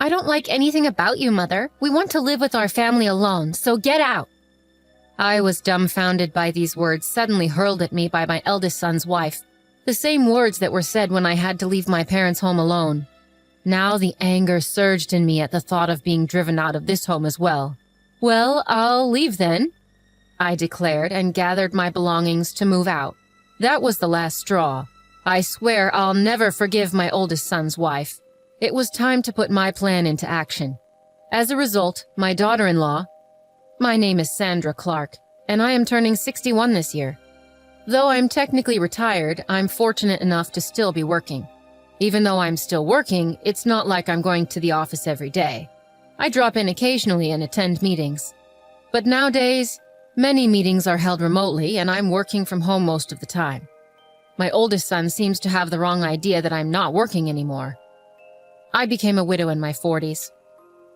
I don't like anything about you, Mother. We want to live with our family alone, so get out. I was dumbfounded by these words suddenly hurled at me by my eldest son's wife, the same words that were said when I had to leave my parents' home alone. Now the anger surged in me at the thought of being driven out of this home as well. Well, I'll leave then, I declared and gathered my belongings to move out. That was the last straw. I swear I'll never forgive my oldest son's wife. It was time to put my plan into action. As a result, my daughter-in-law, my name is Sandra Clark, and I am turning 61 this year. Though I'm technically retired, I'm fortunate enough to still be working. Even though I'm still working, it's not like I'm going to the office every day. I drop in occasionally and attend meetings. But nowadays, many meetings are held remotely, and I'm working from home most of the time. My oldest son seems to have the wrong idea that I'm not working anymore. I became a widow in my 40s.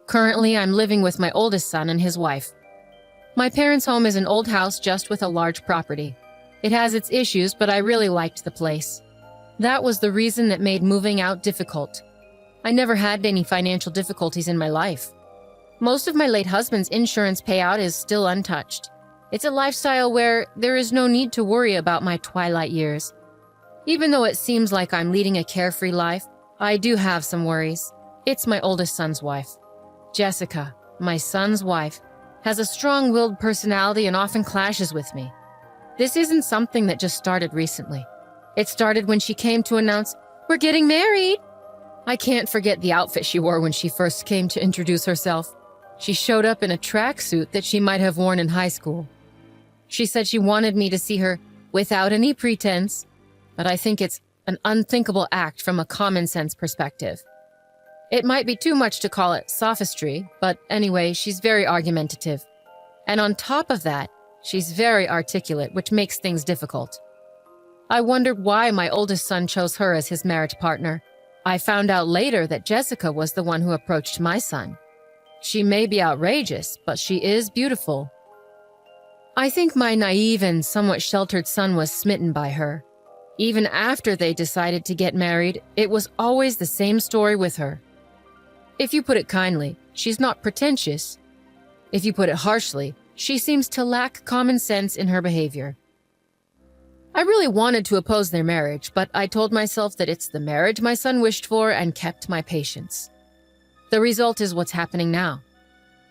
Currently, I'm living with my oldest son and his wife. My parents' home is an old house just with a large property. It has its issues, but I really liked the place. That was the reason that made moving out difficult. I never had any financial difficulties in my life. Most of my late husband's insurance payout is still untouched. It's a lifestyle where there is no need to worry about my twilight years. Even though it seems like I'm leading a carefree life, I do have some worries. It's my oldest son's wife. Jessica, my son's wife, has a strong-willed personality and often clashes with me. This isn't something that just started recently. It started when she came to announce, "We're getting married." I can't forget the outfit she wore when she first came to introduce herself. She showed up in a tracksuit that she might have worn in high school. She said she wanted me to see her without any pretense, but I think it's an unthinkable act from a common-sense perspective. It might be too much to call it sophistry, but anyway, she's very argumentative. And on top of that, she's very articulate, which makes things difficult. I wondered why my oldest son chose her as his marriage partner. I found out later that Jessica was the one who approached my son. She may be outrageous, but she is beautiful. I think my naive and somewhat sheltered son was smitten by her. Even after they decided to get married, it was always the same story with her. If you put it kindly, she's not pretentious. If you put it harshly, she seems to lack common sense in her behavior. I really wanted to oppose their marriage, but I told myself that it's the marriage my son wished for and kept my patience. The result is what's happening now.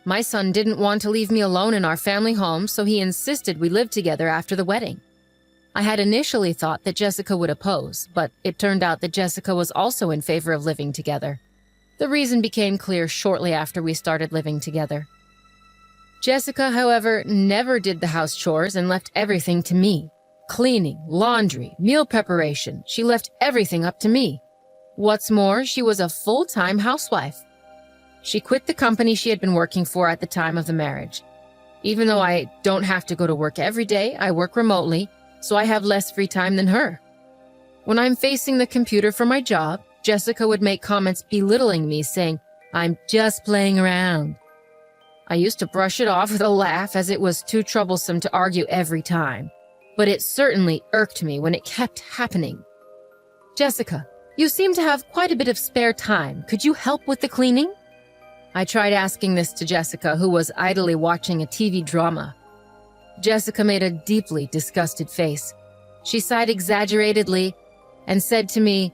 My son didn't want to leave me alone in our family home, so he insisted we live together after the wedding. I had initially thought that Jessica would oppose, but it turned out that Jessica was also in favor of living together. The reason became clear shortly after we started living together. Jessica, however, never did the house chores and left everything to me. Cleaning, laundry, meal preparation, she left everything up to me. What's more, she was a full-time housewife. She quit the company she had been working for at the time of the marriage. Even though I don't have to go to work every day, I work remotely, so I have less free time than her. When I'm facing the computer for my job, Jessica would make comments belittling me, saying, "I'm just playing around." I used to brush it off with a laugh as it was too troublesome to argue every time. But it certainly irked me when it kept happening. "Jessica, you seem to have quite a bit of spare time. Could you help with the cleaning?" I tried asking this to Jessica, who was idly watching a TV drama. Jessica made a deeply disgusted face. She sighed exaggeratedly and said to me,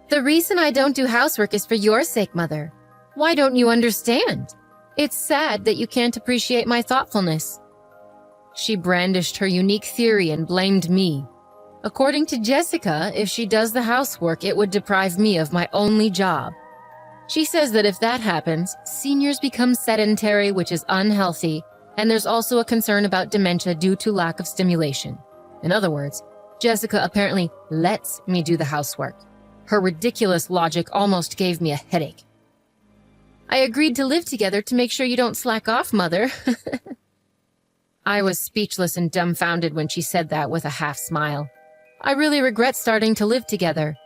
"The reason I don't do housework is for your sake, Mother. Why don't you understand? It's sad that you can't appreciate my thoughtfulness." She brandished her unique theory and blamed me. According to Jessica, if she does the housework, it would deprive me of my only job. She says that if that happens, seniors become sedentary, which is unhealthy, and there's also a concern about dementia due to lack of stimulation. In other words, Jessica apparently lets me do the housework. Her ridiculous logic almost gave me a headache. "I agreed to live together to make sure you don't slack off, Mother." I was speechless and dumbfounded when she said that with a half smile. I really regret starting to live together.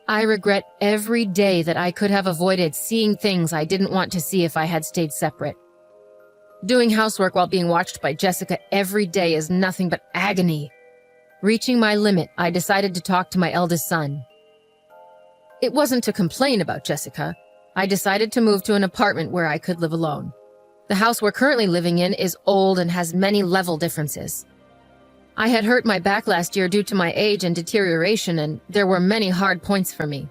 I regret every day that I could have avoided seeing things I didn't want to see if I had stayed separate. Doing housework while being watched by Jessica every day is nothing but agony. Reaching my limit, I decided to talk to my eldest son. It wasn't to complain about Jessica. I decided to move to an apartment where I could live alone. The house we're currently living in is old and has many level differences. I had hurt my back last year due to my age and deterioration, and there were many hard points for me.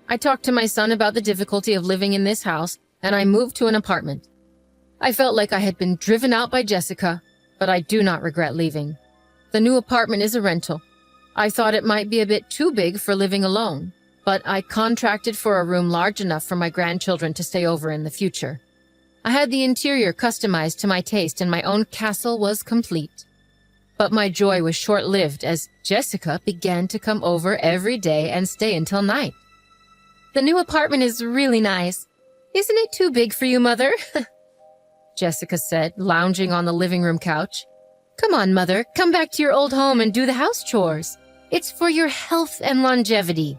I talked to my son about the difficulty of living in this house, and I moved to an apartment. I felt like I had been driven out by Jessica, but I do not regret leaving. The new apartment is a rental. I thought it might be a bit too big for living alone, but I contracted for a room large enough for my grandchildren to stay over in the future. I had the interior customized to my taste, and my own castle was complete. But my joy was short-lived as Jessica began to come over every day and stay until night. "The new apartment is really nice. Isn't it too big for you, Mother?" Jessica said, lounging on the living room couch. "Come on, Mother, come back to your old home and do the house chores. It's for your health and longevity."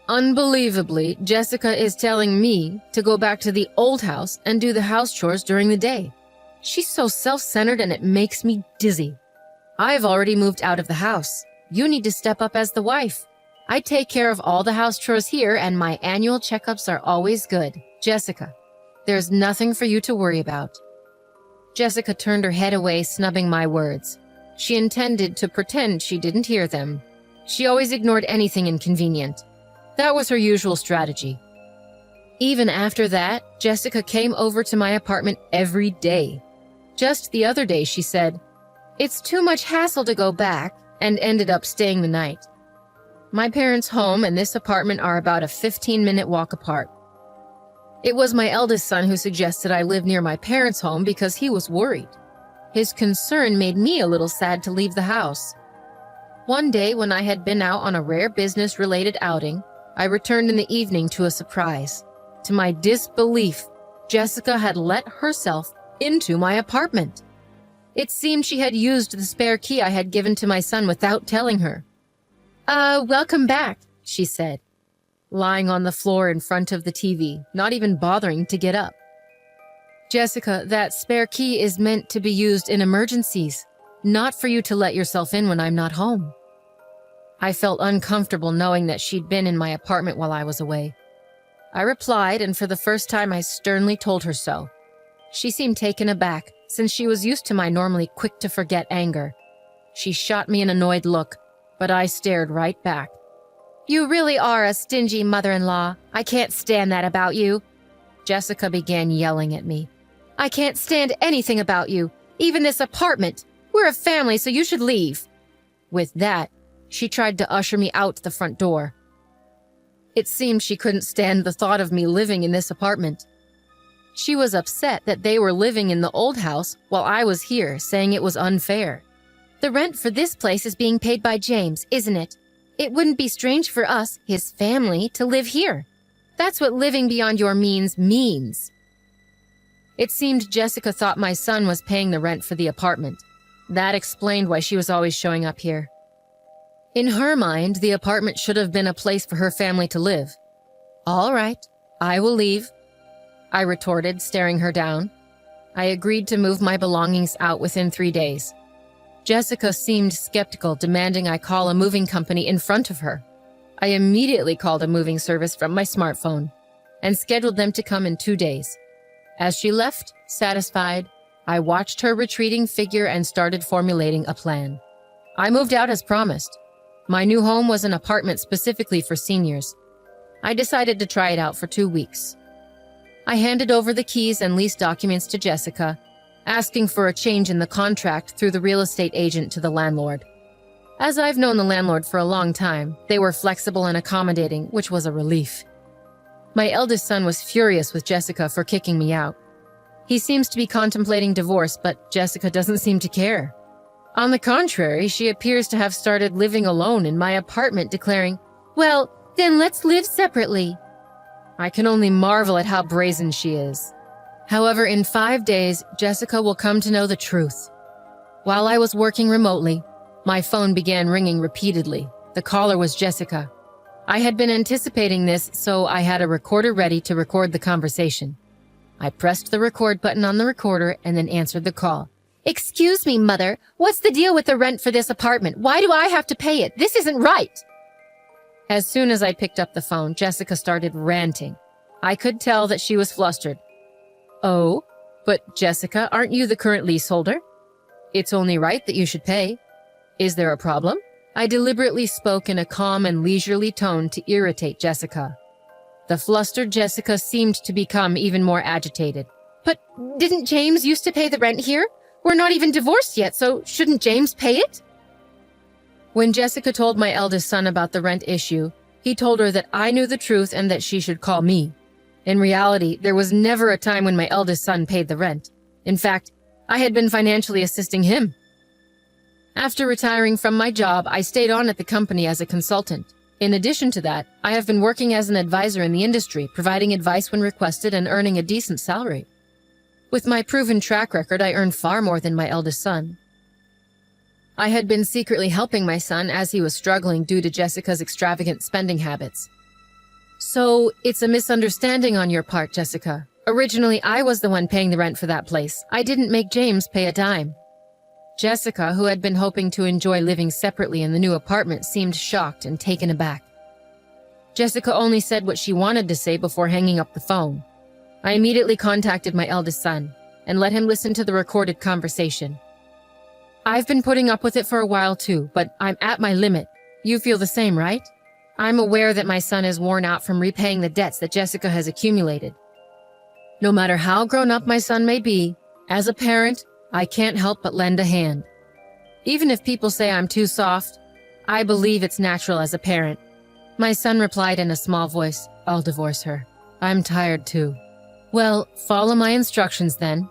Unbelievably, Jessica is telling me to go back to the old house and do the house chores during the day. She's so self-centered and it makes me dizzy. I've already moved out of the house. You need to step up as the wife. I take care of all the house chores here and my annual checkups are always good. Jessica, there's nothing for you to worry about. Jessica turned her head away, snubbing my words. She intended to pretend she didn't hear them. She always ignored anything inconvenient. That was her usual strategy. Even after that, Jessica came over to my apartment every day. Just the other day, she said, "It's too much hassle to go back," and ended up staying the night. My parents' home and this apartment are about a 15-minute walk apart. It was my eldest son who suggested I live near my parents' home because he was worried. His concern made me a little sad to leave the house. One day, when I had been out on a rare business-related outing, I returned in the evening to a surprise. To my disbelief, Jessica had let herself into my apartment. It seemed she had used the spare key I had given to my son without telling her. Welcome back," she said, lying on the floor in front of the TV, not even bothering to get up. "Jessica, that spare key is meant to be used in emergencies, not for you to let yourself in when I'm not home." I felt uncomfortable knowing that she'd been in my apartment while I was away. I replied, and for the first time I sternly told her so. She seemed taken aback, since she was used to my normally quick-to-forget anger. She shot me an annoyed look, but I stared right back. "You really are a stingy mother-in-law. I can't stand that about you." Jessica began yelling at me. "I can't stand anything about you, even this apartment. We're a family, so you should leave." With that, she tried to usher me out the front door. It seemed she couldn't stand the thought of me living in this apartment. She was upset that they were living in the old house while I was here, saying it was unfair. "The rent for this place is being paid by James, isn't it? It wouldn't be strange for us, his family, to live here. That's what living beyond your means means." It seemed Jessica thought my son was paying the rent for the apartment. That explained why she was always showing up here. In her mind, the apartment should have been a place for her family to live. "All right, I will leave," I retorted, staring her down. I agreed to move my belongings out within 3 days. Jessica seemed skeptical, demanding I call a moving company in front of her. I immediately called a moving service from my smartphone and scheduled them to come in 2 days. As she left, satisfied, I watched her retreating figure and started formulating a plan. I moved out as promised. My new home was an apartment specifically for seniors. I decided to try it out for 2 weeks. I handed over the keys and lease documents to Jessica, asking for a change in the contract through the real estate agent to the landlord. As I've known the landlord for a long time, they were flexible and accommodating, which was a relief. My eldest son was furious with Jessica for kicking me out. He seems to be contemplating divorce, but Jessica doesn't seem to care. On the contrary, she appears to have started living alone in my apartment, declaring, "Well, then let's live separately." I can only marvel at how brazen she is. However, in 5 days, Jessica will come to know the truth. While I was working remotely, my phone began ringing repeatedly. The caller was Jessica. I had been anticipating this, so I had a recorder ready to record the conversation. I pressed the record button on the recorder and then answered the call. "Excuse me, Mother. What's the deal with the rent for this apartment? Why do I have to pay it? This isn't right." As soon as I picked up the phone, Jessica started ranting. I could tell that she was flustered. Oh, but Jessica, aren't you the current leaseholder? It's only right that you should pay. Is there a problem? I deliberately spoke in a calm and leisurely tone to irritate Jessica. The flustered Jessica seemed to become even more agitated. But didn't James used to pay the rent here? We're not even divorced yet, so shouldn't James pay it? When Jessica told my eldest son about the rent issue, he told her that I knew the truth and that she should call me. In reality, there was never a time when my eldest son paid the rent. In fact, I had been financially assisting him. After retiring from my job, I stayed on at the company as a consultant. In addition to that, I have been working as an advisor in the industry, providing advice when requested and earning a decent salary. With my proven track record, I earned far more than my eldest son. I had been secretly helping my son as he was struggling due to Jessica's extravagant spending habits. So, it's a misunderstanding on your part, Jessica. Originally, I was the one paying the rent for that place. I didn't make James pay a dime. Jessica, who had been hoping to enjoy living separately in the new apartment, seemed shocked and taken aback. Jessica only said what she wanted to say before hanging up the phone. I immediately contacted my eldest son and let him listen to the recorded conversation. I've been putting up with it for a while too, but I'm at my limit. You feel the same, right? I'm aware that my son is worn out from repaying the debts that Jessica has accumulated. No matter how grown up my son may be, as a parent, I can't help but lend a hand. Even if people say I'm too soft, I believe it's natural as a parent. My son replied in a small voice, I'll divorce her. I'm tired too. Well, follow my instructions then.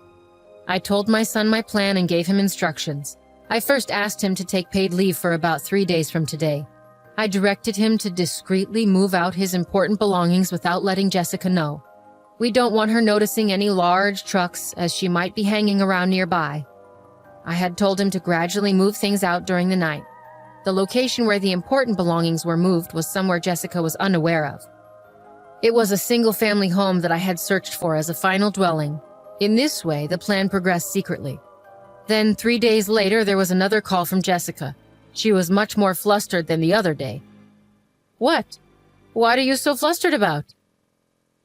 I told my son my plan and gave him instructions. I first asked him to take paid leave for about 3 days from today. I directed him to discreetly move out his important belongings without letting Jessica know. We don't want her noticing any large trucks as she might be hanging around nearby. I had told him to gradually move things out during the night. The location where the important belongings were moved was somewhere Jessica was unaware of. It was a single-family home that I had searched for as a final dwelling. In this way, the plan progressed secretly. Then 3 days later, there was another call from Jessica. She was much more flustered than the other day. What? What are you so flustered about?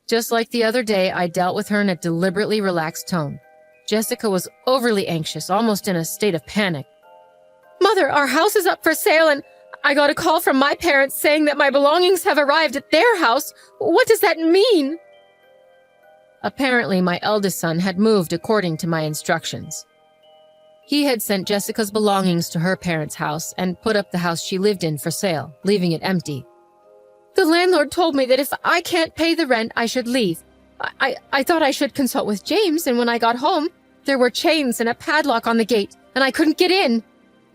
Just like the other day, I dealt with her in a deliberately relaxed tone. Jessica was overly anxious, almost in a state of panic. Mother, our house is up for sale and I got a call from my parents saying that my belongings have arrived at their house. What does that mean? Apparently, my eldest son had moved according to my instructions. He had sent Jessica's belongings to her parents' house and put up the house she lived in for sale, leaving it empty. The landlord told me that if I can't pay the rent, I should leave. I thought I should consult with James, and when I got home, there were chains and a padlock on the gate, and I couldn't get in.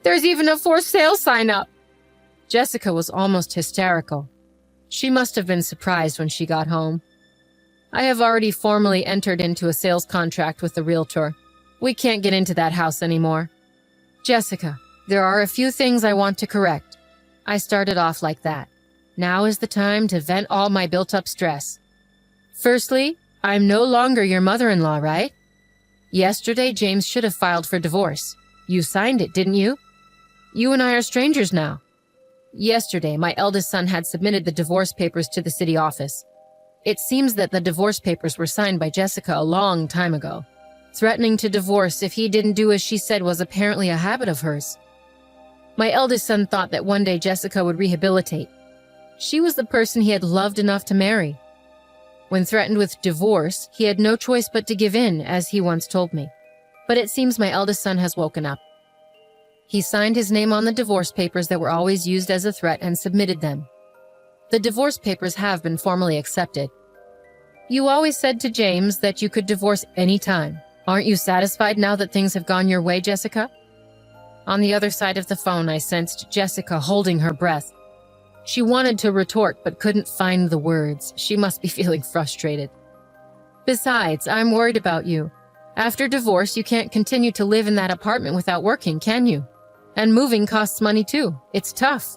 There's even a for sale sign up. Jessica was almost hysterical. She must have been surprised when she got home. I have already formally entered into a sales contract with the realtor. We can't get into that house anymore. Jessica, there are a few things I want to correct. I started off like that. Now is the time to vent all my built-up stress. Firstly, I'm no longer your mother-in-law, right? Yesterday, James should have filed for divorce. You signed it, didn't you? You and I are strangers now. Yesterday, my eldest son had submitted the divorce papers to the city office. It seems that the divorce papers were signed by Jessica a long time ago. Threatening to divorce if he didn't do as she said was apparently a habit of hers. My eldest son thought that one day Jessica would rehabilitate. She was the person he had loved enough to marry. When threatened with divorce, he had no choice but to give in, as he once told me. But it seems my eldest son has woken up. He signed his name on the divorce papers that were always used as a threat and submitted them. The divorce papers have been formally accepted. You always said to James that you could divorce any time. Aren't you satisfied now that things have gone your way, Jessica? On the other side of the phone, I sensed Jessica holding her breath. She wanted to retort, but couldn't find the words. She must be feeling frustrated. Besides, I'm worried about you. After divorce, you can't continue to live in that apartment without working, can you? And moving costs money too. It's tough.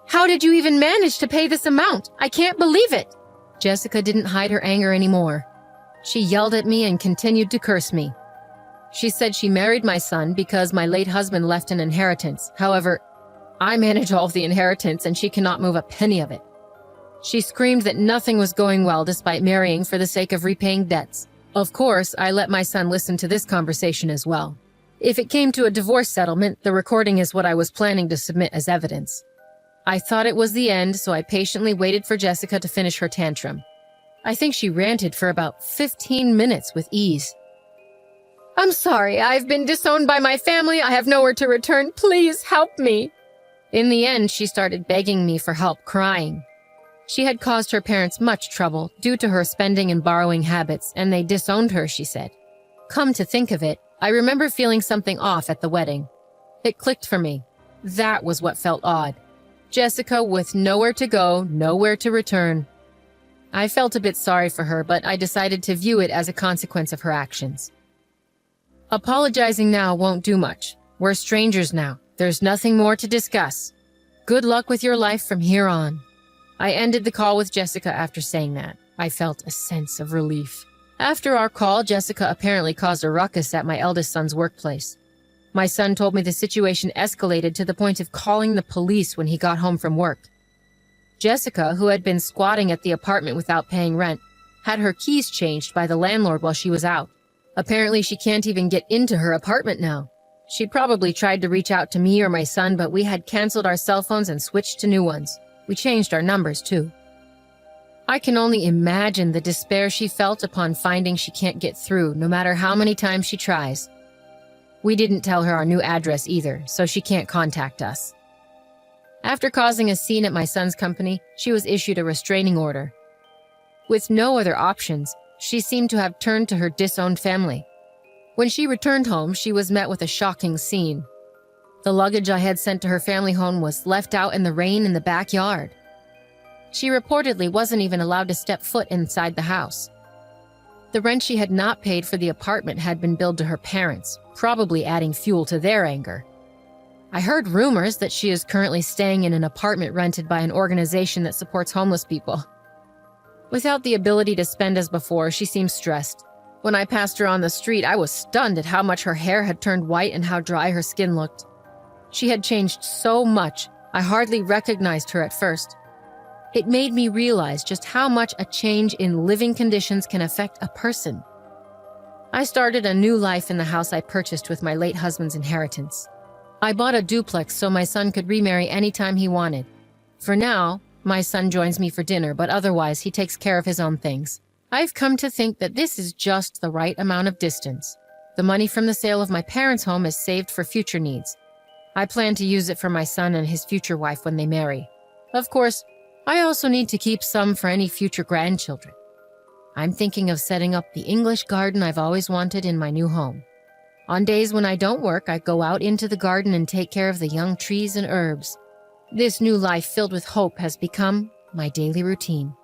How did you even manage to pay this amount? I can't believe it. Jessica didn't hide her anger anymore. She yelled at me and continued to curse me. She said she married my son because my late husband left an inheritance. However, I manage all of the inheritance and she cannot move a penny of it. She screamed that nothing was going well despite marrying for the sake of repaying debts. Of course, I let my son listen to this conversation as well. If it came to a divorce settlement, the recording is what I was planning to submit as evidence. I thought it was the end, so I patiently waited for Jessica to finish her tantrum. I think she ranted for about 15 minutes with ease. "I'm sorry, I've been disowned by my family. I have nowhere to return. Please help me." In the end, she started begging me for help, crying. She had caused her parents much trouble due to her spending and borrowing habits, and they disowned her, she said. Come to think of it, I remember feeling something off at the wedding. It clicked for me. That was what felt odd. Jessica with nowhere to go, nowhere to return. I felt a bit sorry for her, but I decided to view it as a consequence of her actions. Apologizing now won't do much. We're strangers now. There's nothing more to discuss. Good luck with your life from here on. I ended the call with Jessica after saying that. I felt a sense of relief. After our call, Jessica apparently caused a ruckus at my eldest son's workplace. My son told me the situation escalated to the point of calling the police when he got home from work. Jessica, who had been squatting at the apartment without paying rent, had her keys changed by the landlord while she was out. Apparently, she can't even get into her apartment now. She probably tried to reach out to me or my son, but we had canceled our cell phones and switched to new ones. We changed our numbers, too. I can only imagine the despair she felt upon finding she can't get through, no matter how many times she tries. We didn't tell her our new address either, so she can't contact us. After causing a scene at my son's company, she was issued a restraining order. With no other options, she seemed to have turned to her disowned family. When she returned home, she was met with a shocking scene. The luggage I had sent to her family home was left out in the rain in the backyard. She reportedly wasn't even allowed to step foot inside the house. The rent she had not paid for the apartment had been billed to her parents, probably adding fuel to their anger. I heard rumors that she is currently staying in an apartment rented by an organization that supports homeless people. Without the ability to spend as before, she seemed stressed. When I passed her on the street, I was stunned at how much her hair had turned white and how dry her skin looked. She had changed so much, I hardly recognized her at first. It made me realize just how much a change in living conditions can affect a person. I started a new life in the house I purchased with my late husband's inheritance. I bought a duplex so my son could remarry anytime he wanted. For now, my son joins me for dinner, but otherwise he takes care of his own things. I've come to think that this is just the right amount of distance. The money from the sale of my parents' home is saved for future needs. I plan to use it for my son and his future wife when they marry. Of course, I also need to keep some for any future grandchildren. I'm thinking of setting up the English garden I've always wanted in my new home. On days when I don't work, I go out into the garden and take care of the young trees and herbs. This new life filled with hope has become my daily routine.